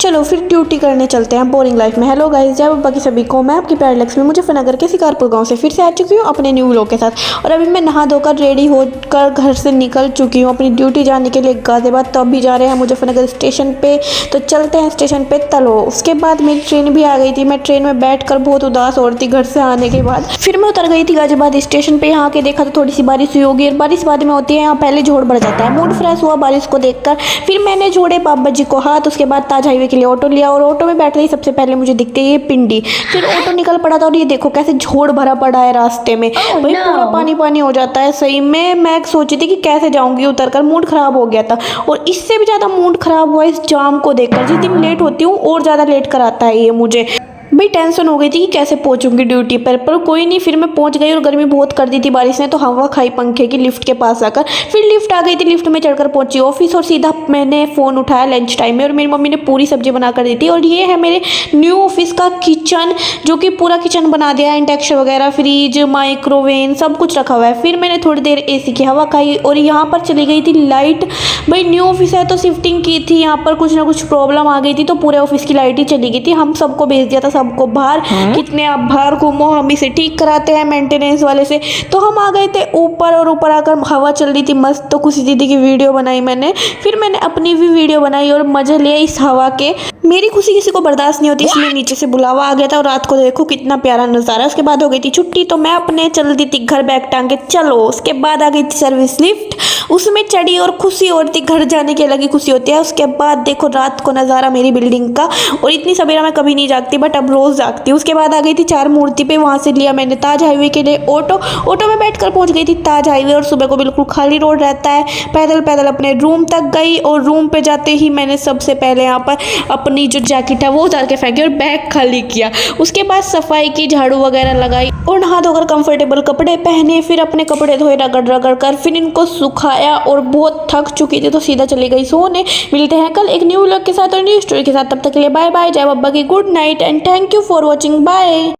चलो फिर ड्यूटी करने चलते हैं बोरिंग लाइफ में। हेलो गाइस, जय बाबा की सभी को। मैं आपकी प्यारी लक्ष्मी मुजफ्फरनगर के शिकारपुर गांव से फिर से आ चुकी हूँ अपने न्यू व्लॉग के साथ। और अभी मैं नहा धोकर रेडी होकर घर से निकल चुकी हूँ अपनी ड्यूटी जाने के लिए गाजियाबाद। तो अभी जा रहे हैं मुजफ्फरनगर स्टेशन पे, तो चलते हैं स्टेशन पे। तलो उसके बाद मेरी ट्रेन भी आ गई थी। मैं ट्रेन में बैठ कर बहुत उदास हो रही थी घर से आने के बाद। फिर मैं उतर गई थी गाजियाबाद स्टेशन पे। यहाँ के देखा तो थोड़ी सी बारिश हुई होगी, और बारिश बाद में होती है यहाँ पहले झोड़ बढ़ जाता है। मूड फ्रेश हुआ बारिश को देखकर। फिर मैंने जोड़े बाबा जी को हाथ। उसके बाद ताज हाईवे के लिए ऑटो लिया, और ऑटो में बैठ गई। सबसे पहले मुझे दिखते ये पिंडी। फिर ऑटो निकल पड़ा था, और ये देखो कैसे झोड़ भरा पड़ा है रास्ते में। भाई पूरा पानी पानी हो जाता है सही में। मैं सोची थी कि कैसे जाऊंगी उतर कर, मूड खराब हो गया था। और इससे भी ज़्यादा मूड खराब हुआ इस जाम को देखकर। जिस दिन लेट होती हूँ और ज़्यादा लेट कराता है ये मुझे। भाई टेंशन हो गई थी कि कैसे पहुंचूंगी ड्यूटी पर कोई नहीं। फिर मैं पहुंच गई, और गर्मी बहुत कर दी थी बारिश ने, तो हवा खाई पंखे की लिफ्ट के पास आकर। फिर लिफ्ट आ गई थी, लिफ्ट में चढ़कर पहुंची ऑफिस। और सीधा मैंने फ़ोन उठाया लंच टाइम में, और मेरी मम्मी ने पूरी सब्जी बना कर दी थी। और ये है मेरे न्यू ऑफिस का किचन, जो कि पूरा किचन बना दिया है। इंडक्शन वगैरह, फ्रिज, माइक्रोवेव सब कुछ रखा हुआ है। फिर मैंने थोड़ी देर AC की हवा खाई, और यहाँ पर चली गई थी लाइट। भाई न्यू ऑफिस है तो शिफ्टिंग की थी, यहाँ पर कुछ ना कुछ प्रॉब्लम आ गई थी, तो पूरे ऑफिस की लाइट ही चली गई थी। हम सबको भेज दिया था, सबको बाहर। कितने आप बाहर घूमो, हम इसे ठीक कराते हैं मेंटेनेंस वाले से। तो हम आ गए थे ऊपर, और ऊपर आकर हवा चल रही थी मस्त। तो खुशी दीदी की वीडियो बनाई मैंने। फिर मैंने अपनी भी वीडियो बनाई और मजे लिए इस हवा के। मेरी खुशी किसी को बर्दाश्त नहीं होती, इसलिए नीचे से बुलावा आ गया था। और रात को देखो कितना प्यारा नज़ारा। उसके बाद हो गई थी छुट्टी, तो मैं अपने चल दी थी घर बैग टांग के। चलो उसके बाद आ गई थी सर्विस लिफ्ट, उसमें चढ़ी और खुशी हो रही थी। घर जाने की अलग ही खुशी होती है। उसके बाद देखो रात को नज़ारा मेरी बिल्डिंग का। और इतनी सवेरा मैं कभी नहीं जागती, बट अब रोज़ जागती हूँ। उसके बाद आ गई थी चार मूर्ति पे। वहाँ से लिया मैंने ताज हाईवे के लिए ऑटो में बैठकर पहुँच गई थी ताज हाईवे। और सुबह को बिल्कुल खाली रोड रहता है। पैदल पैदल अपने रूम तक गई, और रूम पे जाते ही मैंने सबसे पहले यहाँ पर अपनी जो जैकेट है वो उतार के फेंकी और बैग खाली किया। उसके बाद सफाई की, झाड़ू वगैरह लगाई, और नहा धोकर कंफर्टेबल कपड़े पहने। फिर अपने कपड़े धोए रगड़ रगड़ कर, फिर इनको सुखाया, और बहुत थक चुकी थी तो सीधा चली गई सोने। मिलते हैं कल एक न्यू व्लॉग के साथ और न्यू स्टोरी के साथ। तब तक के लिए बाय बाय, जय बाबा की good night and thank you for watching. Bye.